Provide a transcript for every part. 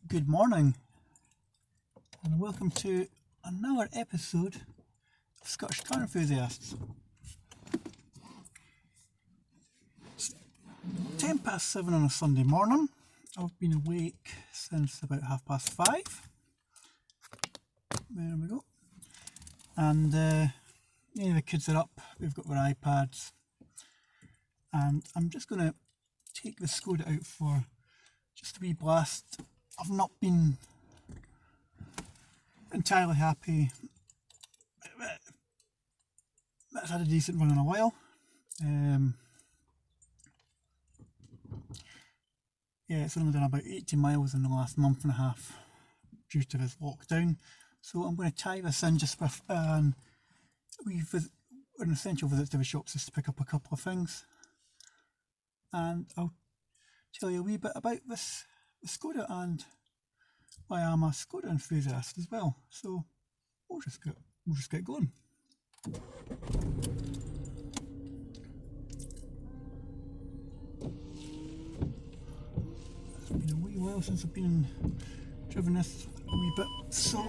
Good morning, and welcome to another episode of Scottish Car Enthusiasts. It's 7:10 on a Sunday morning. I've been awake since about 5:30. There we go. And the kids are up, we've got their iPads, and I'm just going to take the Skoda out for just a wee blast. I've not been entirely happy. It's had a decent run in a while. It's only done about 80 miles in the last month and a half due to this lockdown. So I'm going to tie this in just with an essential visit to the shops just to pick up a couple of things. And I'll tell you a wee bit about this Skoda and why I'm a Skoda enthusiast as well. So we'll just get going. It's been a wee while since I've driven this a wee bit, so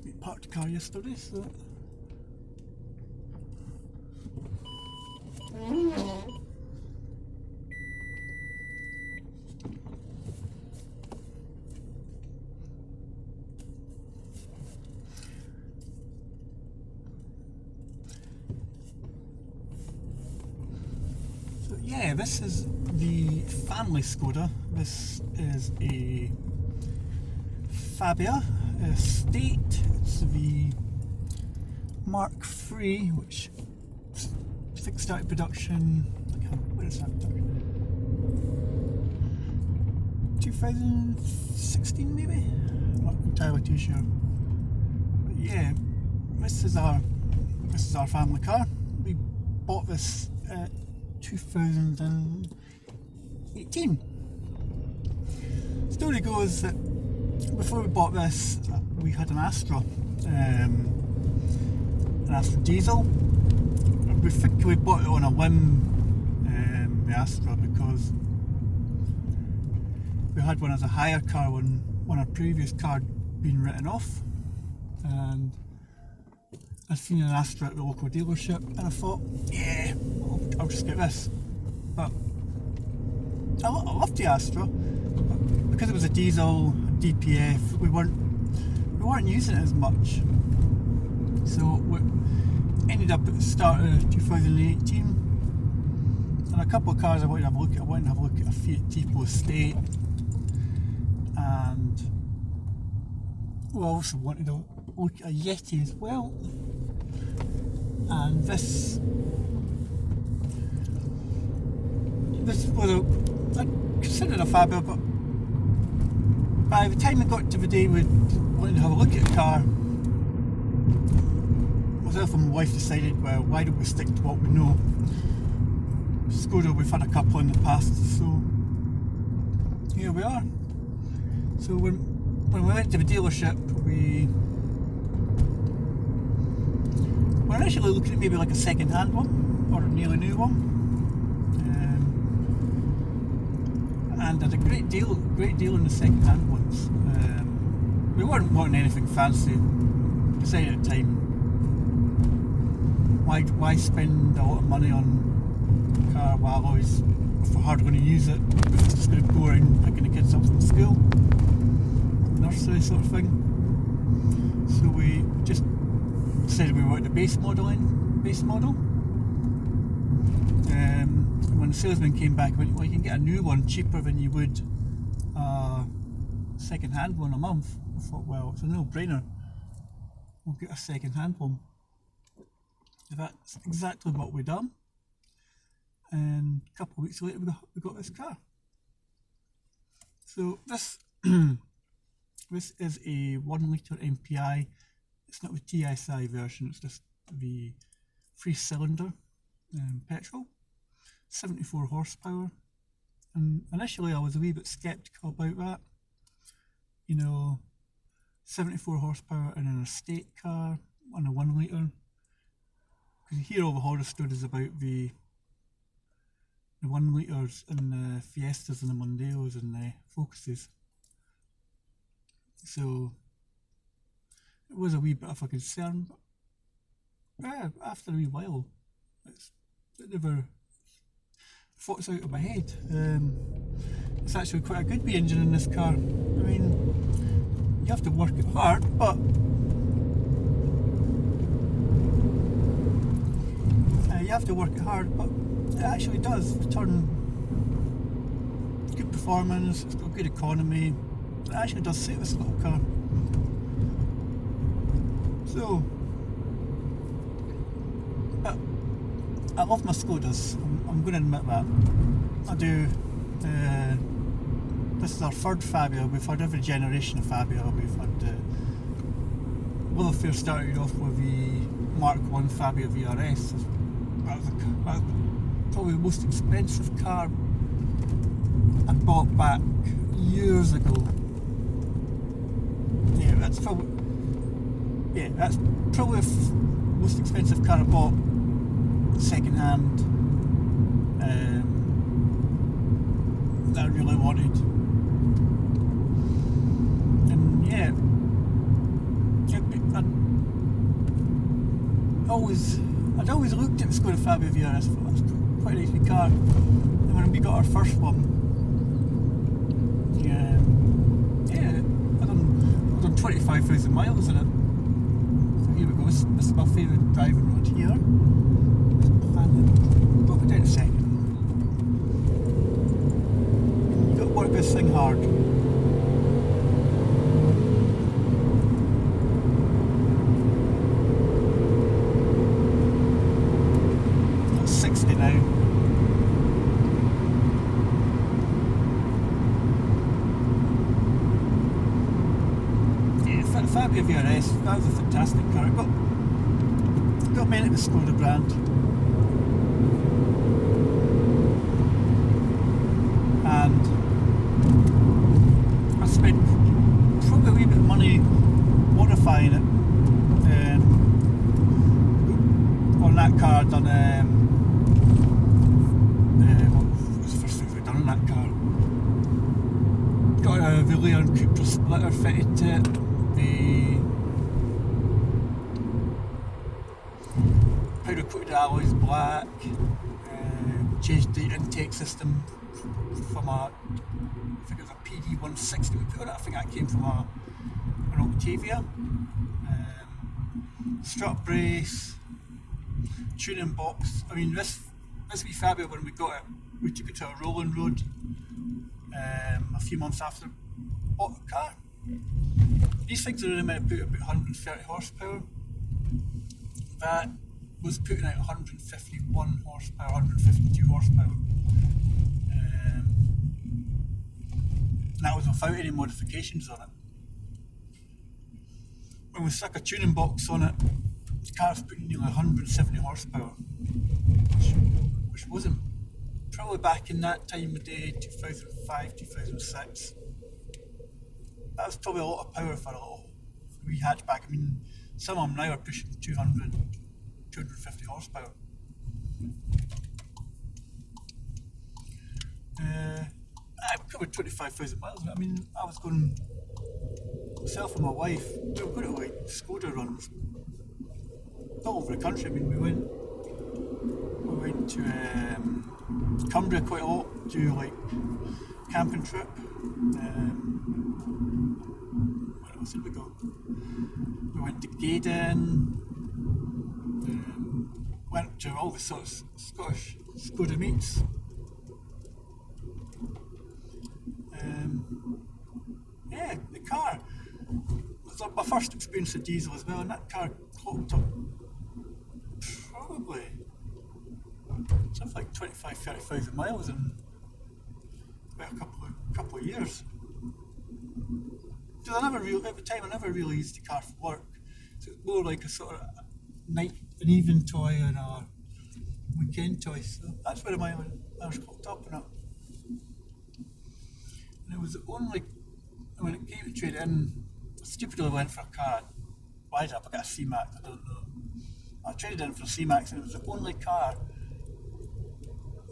we parked the car yesterday, so this is the family Skoda. This is a Fabia Estate. It's the Mark III, which I think started production. Where is that? 2016 maybe? I'm not entirely too sure. But yeah, this is our family car. We bought this 2018. Story goes that before we bought this, we had an Astra diesel. We think we bought it on a whim, the Astra, because we had one as a hire car when our previous car had been written off, and I'd seen an Astra at the local dealership, and I thought, I'll just get this. But I loved the Astra, but because it was a diesel, DPF, we weren't using it as much. So we ended up at the start of 2018, and a couple of cars I wanted to have a look at. I wanted to have a look at a Fiat Tipo Estate, and I also wanted to look at a Yeti as well. And this was I considered a Fabia, but by the time we got to the day we wanted to have a look at the car, myself and my wife decided, well, why don't we stick to what we know? Skoda, we've had a couple in the past, so here we are. So when we went to the dealership, we were initially looking at maybe like a second-hand one or a nearly new one, and had a great deal in the second-hand ones. We weren't wanting anything fancy. We decided at the time, why spend a lot of money on car while if we're hardly going to use it, we're just going to go around picking the kids up from school, nursery sort of thing. So we just decided we wanted the base model. When the salesman came back, went, well, you can get a new one cheaper than you would a second-hand one a month. I thought, well, it's a no-brainer. We'll get a second-hand one. So that's exactly what we done. And a couple of weeks later, we got this car. So this this is a 1 litre MPI. It's not the TSI version, it's just the 3-cylinder petrol, 74 horsepower. And initially I was a wee bit sceptical about that. 74 horsepower in an estate car on a 1 litre. Because you hear all the horror stories about the the 1 litres and the Fiestas and the Mondeos and the Focuses. So it was a wee bit of a concern, but after a wee while, it never thought it's out of my head. It's actually quite a good wee engine in this car. I mean, you have to work it hard, but it actually does return good performance. It's got good economy. It actually does suit this little car. So, but I love my Skodas. I'm going to admit that. I do. This is our third Fabia. We've had every generation of Fabia. We've had Willowfair started off with the Mark 1 Fabia VRS. That was probably the most expensive car I bought back years ago. That's probably the most expensive car I bought second hand that I really wanted. And yeah, I'd always looked at the Skoda Fabia VRS. I thought that's quite a nice wee car. And when we got our first one, I've done 25,000 miles in it. So here we go. This is my favourite driving road here. And we'll go down a second. You've got to work this thing hard. 60 now. Yeah, Fabia VRS, that was a fantastic car. Got me into the Skoda brand. And I spent probably a wee bit of money modifying it. On that car I'd done what was the first thing I'd done on that car? Got a Villiers Cupra splitter fitted to it. The powder coated alloys black. Changed the intake system from I think it was a PD 160 we put on it. I think that came from an Octavia. Strut brace, tuning box. I mean, this wee Fabia, when we got it, we took it to a rolling road a few months after I bought the car. These things are only meant to put about 130 horsepower. That was putting out 151 horsepower, 152 horsepower. And that was without any modifications on it. When we stuck a tuning box on it, the car's putting nearly 170 horsepower, which wasn't probably back in that time of day, 2005, 2006. That was probably a lot of power for a little wee hatchback. I mean, some of them now are pushing 200, 250 horsepower. I covered 25,000 miles. I mean, I was going, myself and my wife, we were going to like Skoda runs all over the country. I mean, we went to Cumbria quite a lot, do like camping trip. Where else did we go? We went to Gaydon, went to all the sort of Scottish Skoda meets. Yeah, the car. It was my first experience of diesel as well, and that car clocked up probably something like 25,000-30,000 miles in about a couple of years. Because at the time I never really used the car for work, so it was more like a sort of night, an evening toy and a weekend toy. So that's where my mileage clocked up and up. And it was only when it came to trade in, I stupidly went for a car. Why did I got a C-Max? I don't know. I traded in for a C-Max, and it was the only car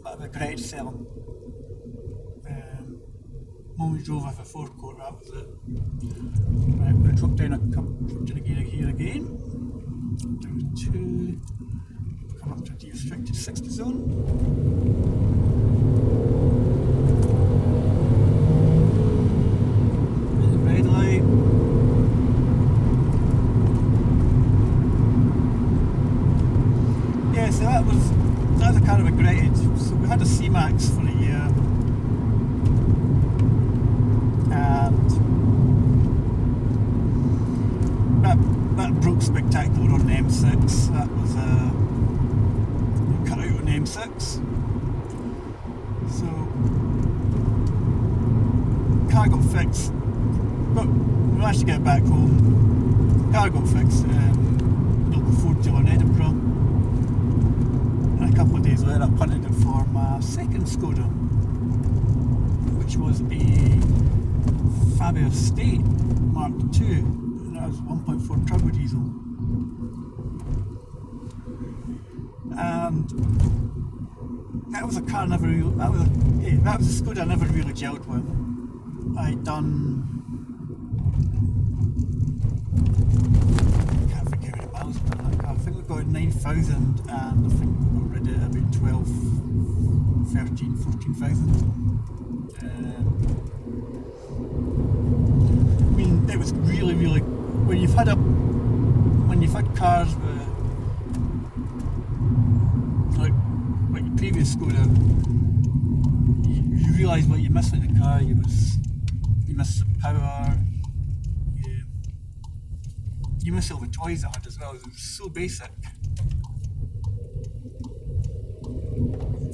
that I've regretted selling. When we drove with a forecourt, that was it. Right, I'm going to drop down a gear here again. Down to 2. Come up to the restricted 60 zone. The red light. Yeah, so that was a car I regretted. So we had a C-Max for a year. And that broke spectacular on the M6. That was cut out on the M6. So car got fixed, but we managed to get back home. Car got fixed local Ford dealer in Edinburgh, and a couple of days later I punted it for my second Skoda, which was a Fabia State Mark II, and that was 1.4 turbo diesel. And that was a car that was a Skoda I never really gelled with. I'd done, I can't forget how many miles I'd done that car. I think we got 9,000 and I think we got rid of it about 12, 13, 14,000. I mean, it was really, really, when you've had cars with like your previous Skoda, you realise what you miss in the car. You miss the power, you miss all the toys it had as well. It was so basic.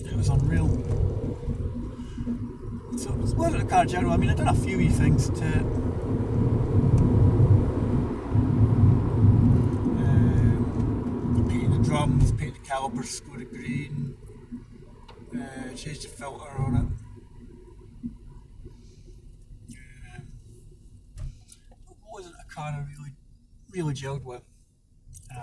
It was unreal. So it wasn't a car in general. I mean, I'd done a few wee things to it. Painted the drums, painted the calipers, Skoda green, changed the filter on it. It wasn't a car I really gelled with. And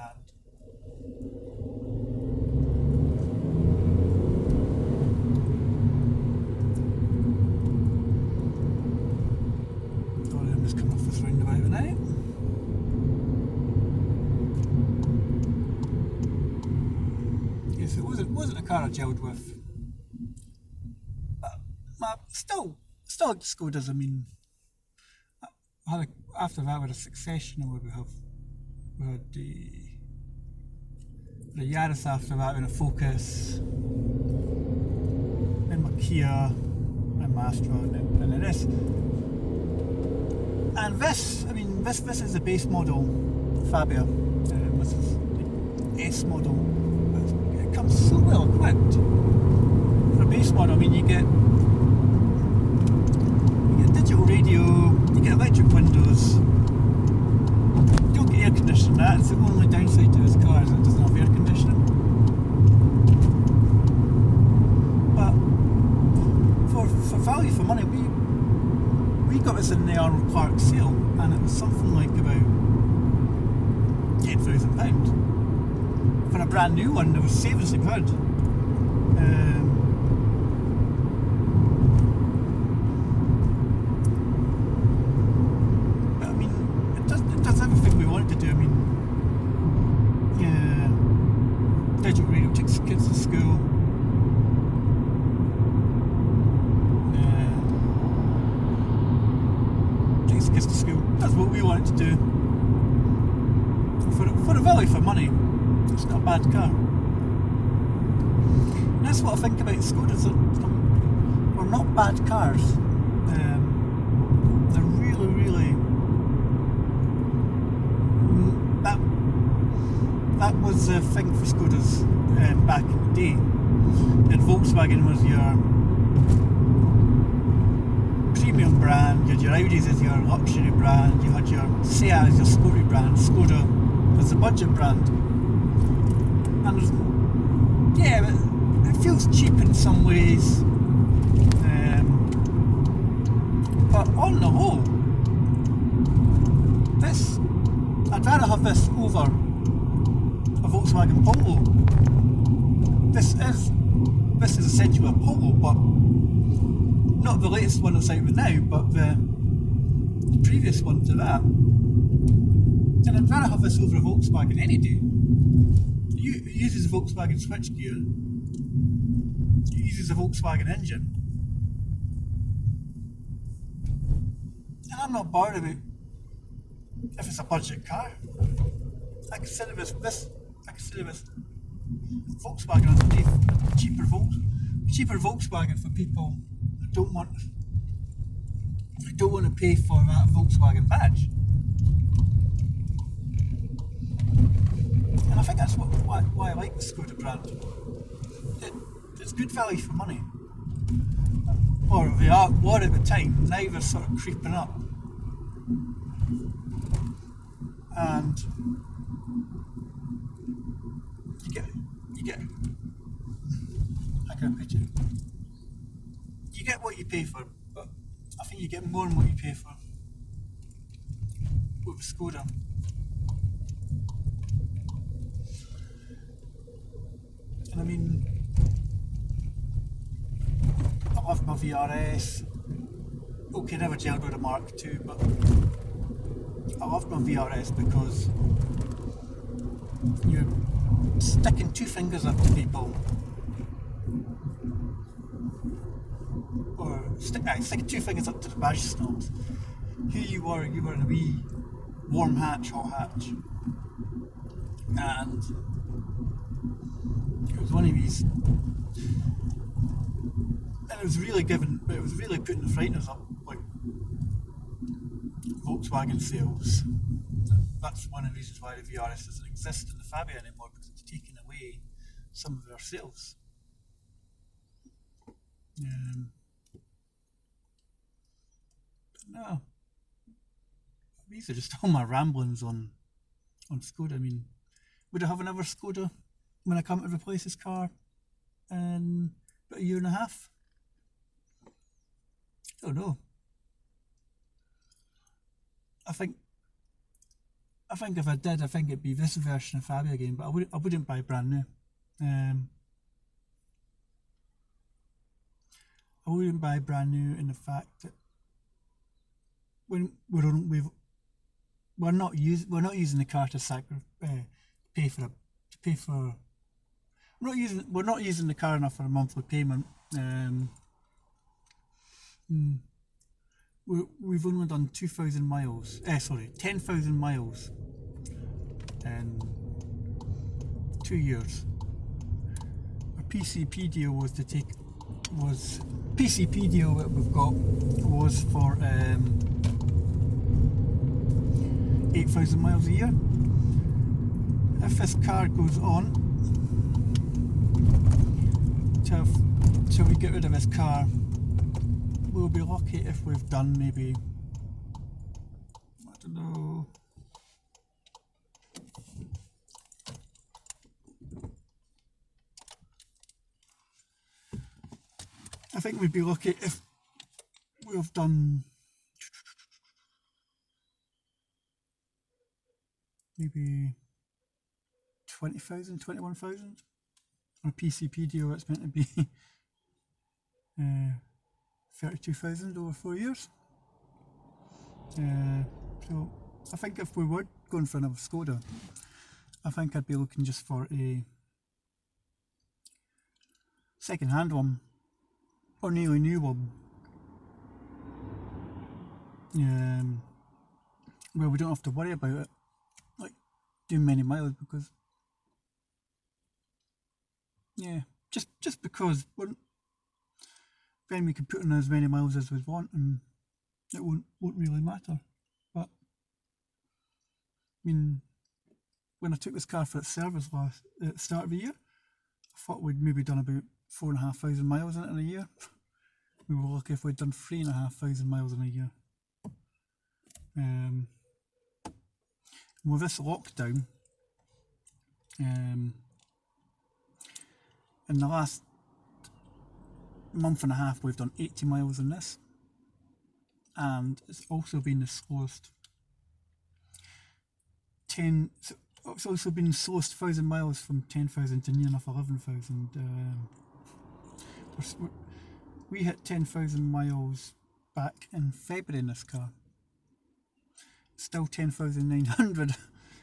I'm just coming off this roundabout now. Yes, it wasn't a car I gelled with. But still like Skodas. I mean, after that we had a succession, and we had the Yaris after that, and a Focus, then my Kia, and my Astra, and then this. And this is the base model Fabia. This is the S model. It comes so well equipped for a base model. I mean, you get digital radio, you get electric windows, you don't get air conditioning. That's the only downside to this car, is it doesn't have air conditioning. But for value for money, we got this in the Arnold Clark sale, and it was something like about £10,000. For a brand new one, it was seriously good. But I mean, it does everything we wanted to do. I mean, digital radio takes the kids to school. Takes the kids to school. That's what we wanted to do. For a value for money, it's not a bad car. And that's what I think about Skodas. They're not bad cars. They're really, really. That was the thing for Skodas back in the day. And Volkswagen was your premium brand. You had your Audis as your luxury brand. You had your Seat as your sporty brand. Skoda was the budget brand. And it feels cheap in some ways, but on the whole, I'd rather have this over a Volkswagen Polo. This is this is essentially a Polo, but not the latest one that's out now, but the previous one to that. And I'd rather have this over a Volkswagen any day. It uses a Volkswagen switchgear. It uses a Volkswagen engine. And I'm not bothered about if it's a budget car. I consider this Volkswagen as a cheaper Volkswagen for people who don't want to pay for that Volkswagen badge. And I think that's why I like the Skoda brand. It's good value for money. Or they were at the time. Now they're sort of creeping up. And you get how can I put it? You get what you pay for, but I think you get more than what you pay for with Skoda. And I mean, I love my VRS. Okay, never gelled with a Mark II, but I loved my VRS because you're sticking two fingers up to people, or sticking two fingers up to the badge snobs. Here you were in a wee warm hatch, hot hatch, and it was one of these, and it was really putting the frighteners up, like Volkswagen sales. That's one of the reasons why the VRS doesn't exist in the Fabia anymore, because it's taken away some of their sales. No, these are just all my ramblings on Skoda. I mean, would I have another Skoda when I come to replace this car in about a year and a half? I don't know. I think if I did, I think it'd be this version of Fabia again, but I wouldn't buy brand new. I wouldn't buy brand new in the fact that when we're not using the car to we're not using the car enough for a monthly payment. We've only done 10,000 miles in 2 years. Our PCP deal PCP deal that we've got was for 8,000 miles a year. If this car goes on till we get rid of this car, we'll be lucky if we've done maybe, I don't know, I think we'd be lucky if we've done maybe 20,000, 21,000. On a PCP deal, it's meant to be 32,000 over 4 years. So I think if we were going for another Skoda, I think I'd be looking just for a second-hand one or nearly new one, where we don't have to worry about it, like doing many miles, because just because then we can put in as many miles as we want and it won't really matter. But I mean, when I took this car for its service at the start of the year, I thought we'd maybe done about 4,500 miles in it in a year. We were lucky if we'd done 3,500 miles in a year. With this lockdown, in the last month and a half we've done 80 miles in this, and it's also been the slowest it's also been the slowest 1,000 miles from 10,000 to near enough 11,000. We hit 10,000 miles back in February in this car. Still 10,900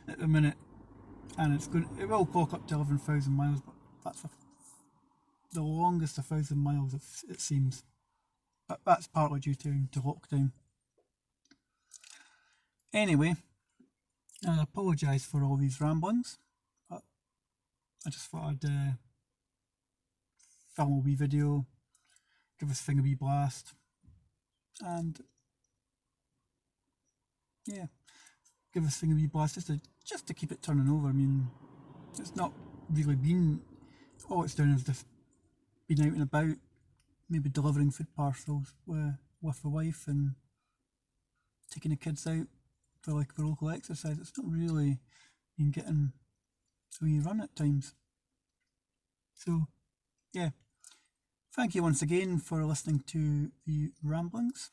at the minute, and it will clock up to 11,000 miles, but that's the longest 1,000 miles it seems. But that's partly due to lockdown. Anyway, I apologise for all these ramblings, but I just thought I'd film a wee video, give this thing a wee blast, and yeah, give this thing a wee blast just to keep it turning over. I mean, it's not really been, all it's done is just been out and about, maybe delivering food parcels with the wife and taking the kids out for local exercise. It's not really been getting a wee run at times. So yeah, thank you once again for listening to the ramblings,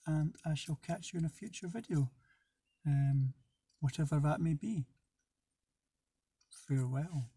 and I shall catch you in a future video, whatever that may be. Farewell.